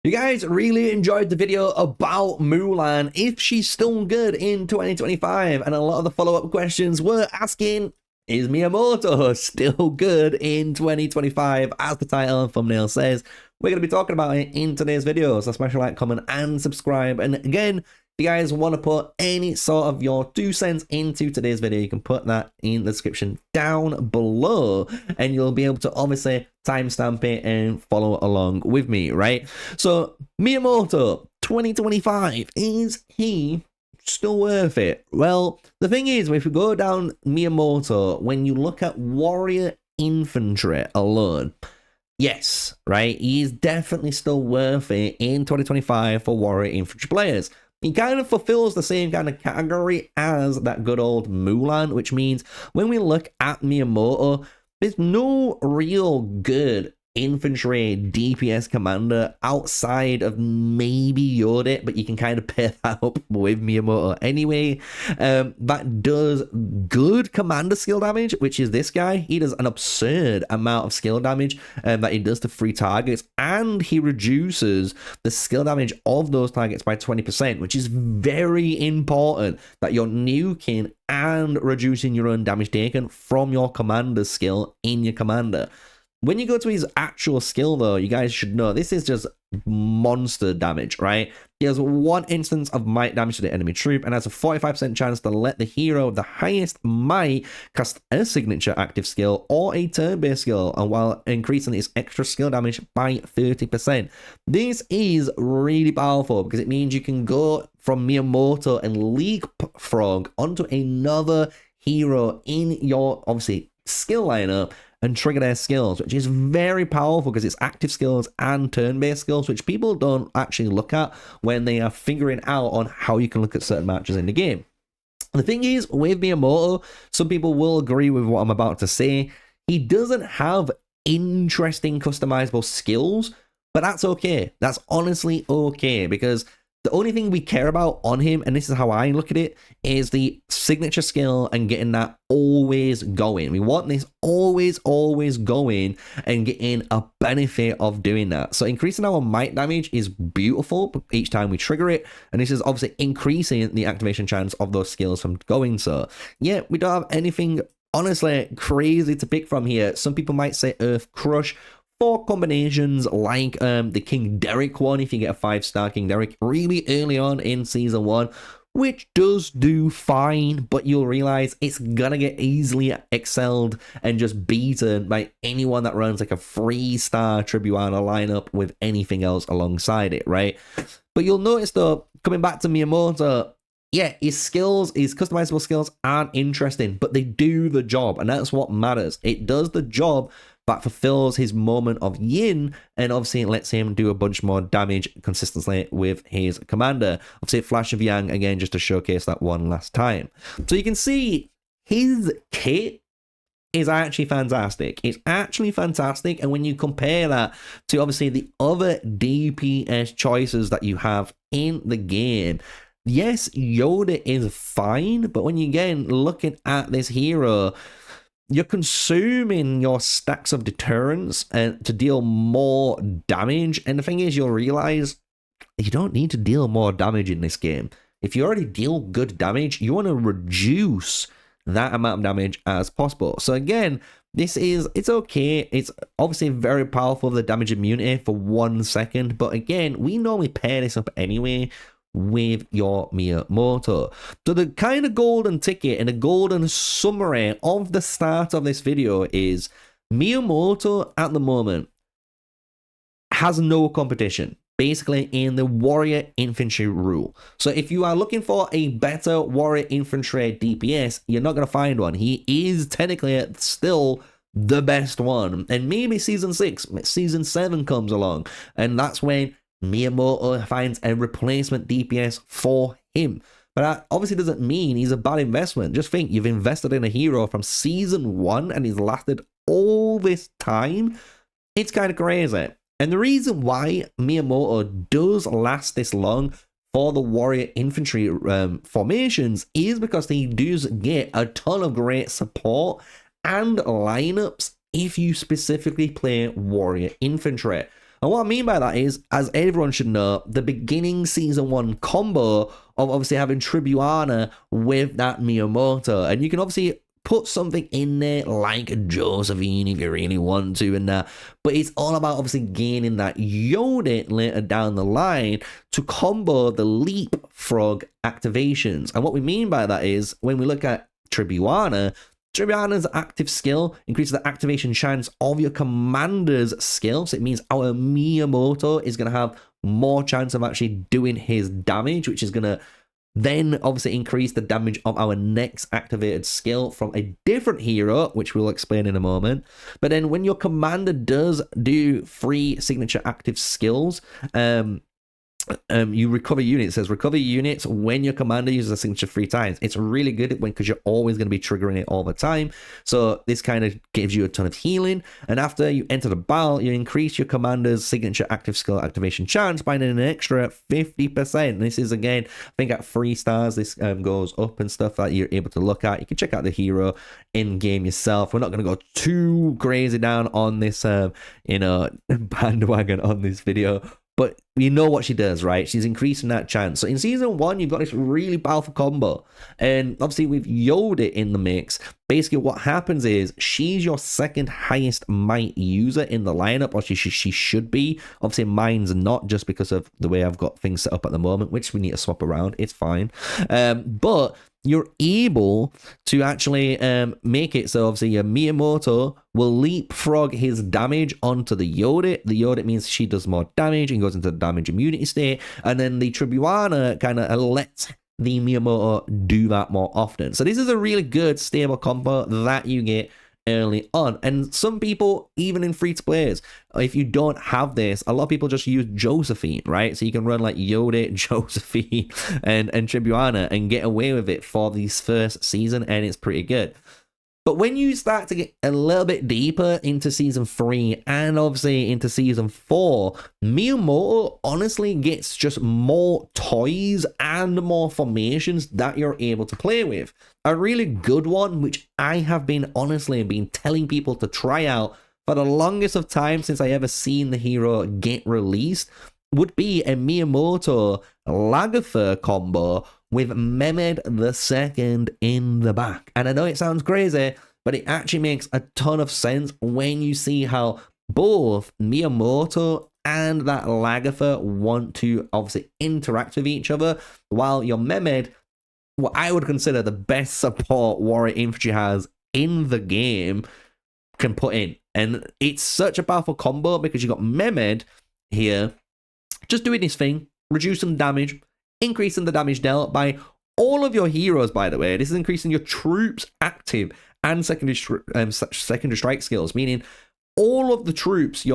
You guys really enjoyed the video about Mulan, if she's still good in 2025, and a lot of the follow-up questions were asking, is Miyamoto still good in 2025? As the title and thumbnail says, we're going to be talking about it in today's video, so smash a like, comment, and subscribe. And again, if you guys want to put any sort of your 2 cents into today's video, you can put that in the description down below, and you'll be able to obviously timestamp it and follow along with me, right? So Miyamoto 2025, is he still worth it? Well, the thing is, if we go down Miyamoto, when you look at warrior infantry alone, yes, right, he is definitely still worth it in 2025 for warrior infantry players. He kind of fulfills the same kind of category as that good old Mulan, which means when we look at Miyamoto, there's no real good infantry DPS commander outside of maybe Yoda, but you can kind of pair that up with Miyamoto anyway. That does good commander skill damage, which is this guy. He does an absurd amount of skill damage that he does to 3 targets, and he reduces the skill damage of those targets by 20%, which is very important that you're nuking and reducing your own damage taken from your commander skill in your commander. When you go to his actual skill, though, you guys should know this is just monster damage, right? He has 1 instance of might damage to the enemy troop and has a 45% chance to let the hero of the highest might cast a signature active skill or a turn-based skill, and while increasing its extra skill damage by 30%. This is really powerful because it means you can go from Miyamoto and leapfrog onto another hero in your, obviously, skill lineup and trigger their skills, which is very powerful because it's active skills and turn-based skills, which people don't actually look at when they are figuring out on how you can look at certain matches in the game. The thing is, with Miyamoto, some people will agree with what I'm about to say. He doesn't have interesting customizable skills, but that's okay. That's honestly okay, because the only thing we care about on him, and this is how I look at it, is the signature skill and getting that always going. We want this always going and getting a benefit of doing that. So increasing our might damage is beautiful each time we trigger it, and this is obviously increasing the activation chance of those skills from going. So yeah, we don't have anything honestly crazy to pick from here. Some people might say Earth Crush, for combinations like the King Derek one, if you get a 5-star King Derek really early on in Season 1, which does do fine, but you'll realize it's gonna get easily excelled and just beaten by anyone that runs like a 3-star Tribuana lineup with anything else alongside it, right? But you'll notice though, coming back to Miyamoto, yeah, his skills, his customizable skills aren't interesting, but they do the job, and that's what matters. It does the job that fulfills his moment of yin, and obviously it lets him do a bunch more damage consistently with his commander. Obviously, Flash of Yang, again, just to showcase that one last time. So you can see his kit is actually fantastic. It's actually fantastic, and when you compare that to obviously the other DPS choices that you have in the game, yes, Yoda is fine, but when you again looking at this hero, you're consuming your stacks of deterrence and to deal more damage. And the thing is, you'll realize you don't need to deal more damage in this game. If you already deal good damage, you want to reduce that amount of damage as possible. So again, it's okay. It's obviously very powerful, the damage immunity for 1 second. But again, we normally pair this up anyway with your Miyamoto. So the kind of golden ticket and the golden summary of the start of this video is Miyamoto at the moment has no competition, basically, in the warrior infantry rule. So if you are looking for a better warrior infantry DPS, you're not going to find one. He is technically still the best one, and maybe season 6, season 7 comes along, and that's when Miyamoto finds a replacement DPS for him. But that obviously doesn't mean he's a bad investment. Just think, you've invested in a hero from season 1 and he's lasted all this time. It's kind of crazy. And the reason why Miyamoto does last this long for the warrior infantry formations is because he does get a ton of great support and lineups if you specifically play warrior infantry. And what I mean by that is, as everyone should know, the beginning season 1 combo of obviously having Tribuana with that Miyamoto. And you can obviously put something in there like Josephine if you really want to and that. But it's all about obviously gaining that Yodit later down the line to combo the leapfrog activations. And what we mean by that is, when we look at Tribuana's active skill increases the activation chance of your commander's skill. So it means our Miyamoto is going to have more chance of actually doing his damage, which is going to then obviously increase the damage of our next activated skill from a different hero, which we'll explain in a moment. But then when your commander does do 3 signature active skills, you recover units. It says recover units when your commander uses a signature 3 times. It's really good because you're always going to be triggering it all the time. So this kind of gives you a ton of healing. And after you enter the battle, you increase your commander's signature active skill activation chance by an extra 50%. This is, again, I think at 3 stars, this goes up and stuff that you're able to look at. You can check out the hero in game yourself. We're not going to go too crazy down on this, bandwagon on this video. But you know what she does, right? She's increasing that chance. So in season 1, you've got this really powerful combo. And obviously with Yoda in the mix, basically what happens is she's your second highest might user in the lineup, or she should be. Obviously mine's not, just because of the way I've got things set up at the moment, which we need to swap around. It's fine. But you're able to actually make it so obviously your Miyamoto will leapfrog his damage onto the Yodit. The Yodit means she does more damage and goes into the damage immunity state, and then the Tribuana kind of lets the Miyamoto do that more often. So this is a really good stable combo that you get early on. And some people, even in free-to-players, if you don't have this, a lot of people just use Josephine, right? So you can run like Yodit, Josephine, and Tribuana and get away with it for this first season, and it's pretty good. But when you start to get a little bit deeper into season 3 and obviously into season 4, Miyamoto honestly gets just more toys and more formations that you're able to play with. A really good one, which I have been telling people to try out for the longest of time since I ever seen the hero get released, would be a Miyamoto Lagertha combo with Mehmed II in the back. And I know it sounds crazy, but it actually makes a ton of sense when you see how both Miyamoto and that Lagertha want to obviously interact with each other, while your Mehmed, what I would consider the best support warrior infantry has in the game, can put in. And it's such a powerful combo because you got Mehmed here just doing his thing, reducing damage, increasing the damage dealt by all of your heroes, by the way. This is increasing your troops active and secondary strike skills, meaning all of the troops,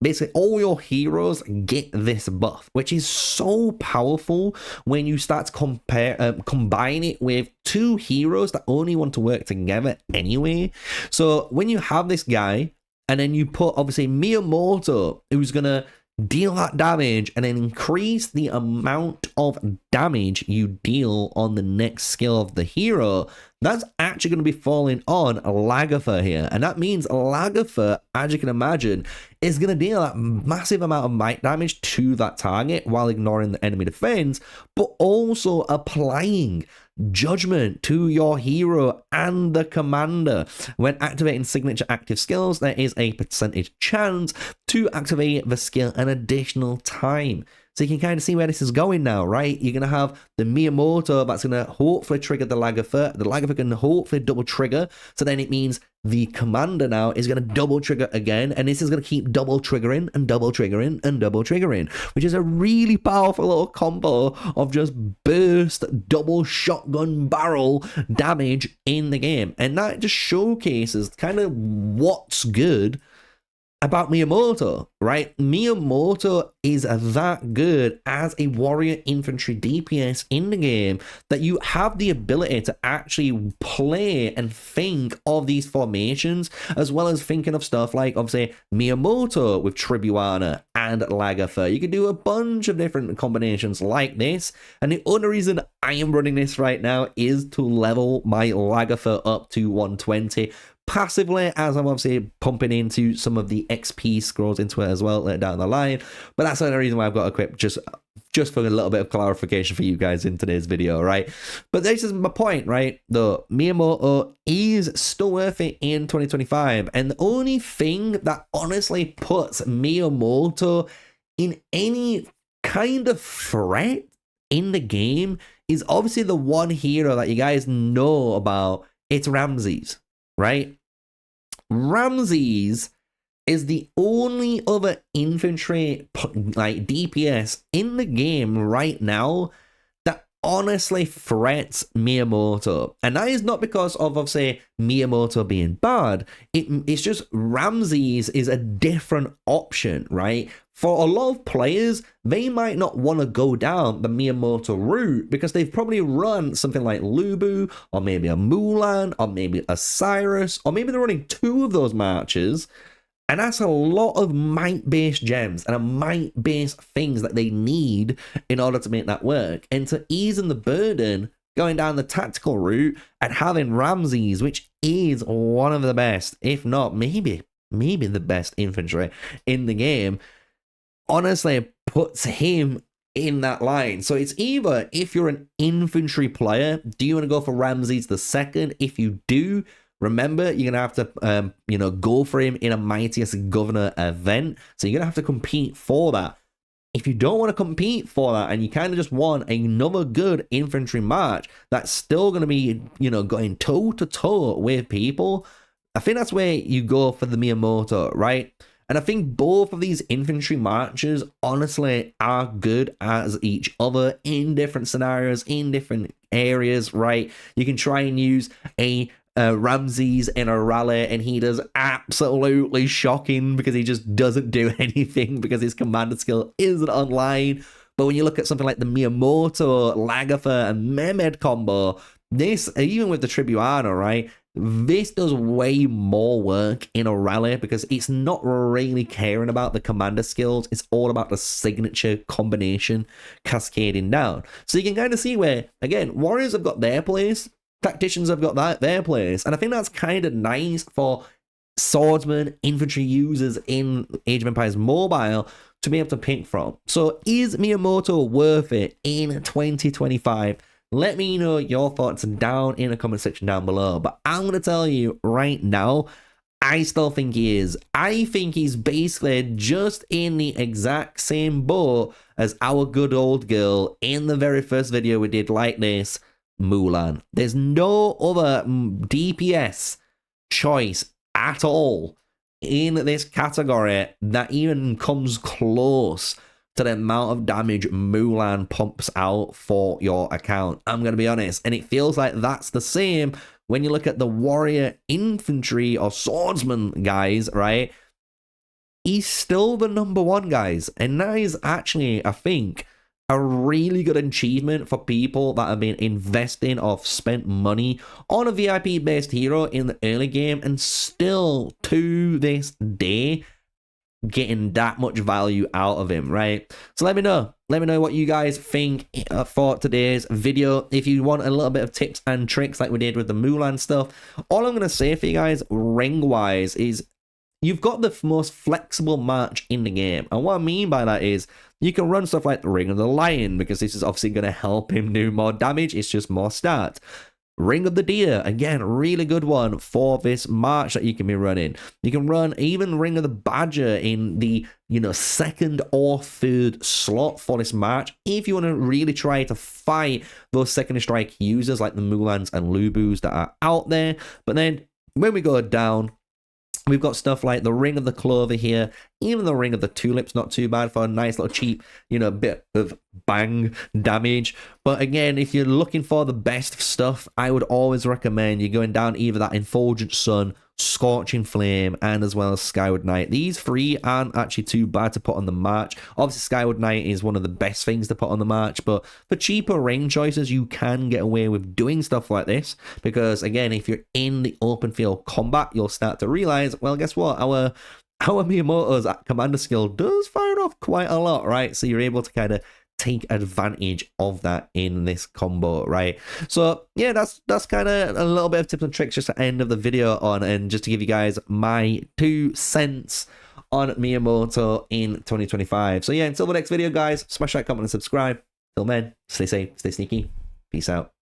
basically all your heroes get this buff, which is so powerful when you start to combine it with 2 heroes that only want to work together anyway. So when you have this guy, and then you put obviously Miyamoto, who's gonna deal that damage and then increase the amount of damage you deal on the next skill of the hero, that's actually going to be falling on Lagertha here. And that means Lagertha, as you can imagine, is going to deal that massive amount of might damage to that target while ignoring the enemy defense, but also applying judgment to your hero and the commander. When activating signature active skills, there is a percentage chance to activate the skill an additional time. So you can kind of see where this is going now, right? You're going to have the Miyamoto that's going to hopefully trigger the Lagertha. The Lagertha can hopefully double trigger. So then it means the commander now is going to double trigger again. And this is going to keep double triggering and double triggering and double triggering, which is a really powerful little combo of just burst double shotgun barrel damage in the game. And that just showcases kind of what's good about Miyamoto, right? Miyamoto is that good as a warrior infantry DPS in the game that you have the ability to actually play and think of these formations, as well as thinking of stuff like, obviously, Miyamoto with Tribuana and Lagertha. You can do a bunch of different combinations like this, and the only reason I am running this right now is to level my Lagertha up to 120. passively, as I'm obviously pumping into some of the XP scrolls into it as well later down the line. But that's the only reason why I've got equipped, just for a little bit of clarification for you guys in today's video, right? But this is my point, right? The Miyamoto is still worth it in 2025, and the only thing that honestly puts Miyamoto in any kind of threat in the game is obviously the one hero that you guys know about. It's Ramses, right? Ramses is the only other infantry like DPS in the game right now that honestly threats Miyamoto. And that is not because of obviously Miyamoto being bad. It's just Ramses is a different option, right? For a lot of players, they might not want to go down the Miyamoto route because they've probably run something like Lubu, or maybe a Mulan, or maybe a Cyrus, or maybe they're running 2 of those marches. And that's a lot of might-based gems and a might-based things that they need in order to make that work. And to ease the burden, going down the tactical route and having Ramses, which is one of the best, if not maybe the best infantry in the game, honestly puts him in that line. So it's either, if you're an infantry player, do you want to go for Ramses the second? If you do, remember, you're going to have to, go for him in a Mightiest Governor event. So you're going to have to compete for that. If you don't want to compete for that and you kind of just want another good infantry march that's still going to be, going toe-to-toe with people, I think that's where you go for the Miyamoto, right? And I think both of these infantry marches honestly are good as each other in different scenarios, in different areas, right? You can try and use a Ramses in a rally and he does absolutely shocking because he just doesn't do anything because his commander skill isn't online. But when you look at something like the Miyamoto, Lagertha, and Mehmed combo, this, even with the Tribuano, right, this does way more work in a rally because it's not really caring about the commander skills. It's all about the signature combination cascading down. So you can kind of see where, again, warriors have got their place, tacticians have got their place, and I think that's kind of nice for swordsmen, infantry users in Age of Empires Mobile to be able to pick from. So is Miyamoto worth it in 2025? Let me know your thoughts down in the comment section down below. But I'm going to tell you right now, I still think he is. I think he's basically just in the exact same boat as our good old girl in the very first video we did like this, Mulan. There's no other DPS choice at all in this category that even comes close to the amount of damage Mulan pumps out for your account. I'm going to be honest. And it feels like that's the same when you look at the warrior infantry or swordsman guys, right? He's still the #1, guys. And that is actually, I think, a really good achievement for people that have been investing or spent money on a VIP-based hero in the early game and still, to this day, getting that much value out of him, right? So let me know what you guys think for today's video. If you want a little bit of tips and tricks like we did with the Mulan stuff, all I'm going to say for you guys ring wise is you've got the most flexible march in the game. And what I mean by that is you can run stuff like the Ring of the Lion because this is obviously going to help him do more damage. It's just more stats. Ring of the Deer, again, really good one for this march that you can be running. You can run even Ring of the Badger in the, second or third slot for this march if you want to really try to fight those second strike users like the Mulans and Lubus that are out there. But then when we go down, we've got stuff like the Ring of the Clover here, even the Ring of the Tulips, not too bad for a nice little cheap, bit of bang damage. But again, if you're looking for the best stuff, I would always recommend you going down either that Effulgent Sun, Scorching Flame, and as well as Skyward Knight. These 3 aren't actually too bad to put on the march. Obviously, Skyward Knight is one of the best things to put on the march, but for cheaper ring choices, you can get away with doing stuff like this, because again, if you're in the open field combat, you'll start to realize, well, guess what? Our Miyamoto's commander skill does fire off quite a lot, right? So you're able to kind of take advantage of that in this combo, right? So yeah, that's kind of a little bit of tips and tricks just to end of the video on, and just to give you guys my 2 cents on Miyamoto in 2025. So yeah, until the next video, guys, smash that comment and subscribe. Till then, stay safe, stay sneaky. Peace out.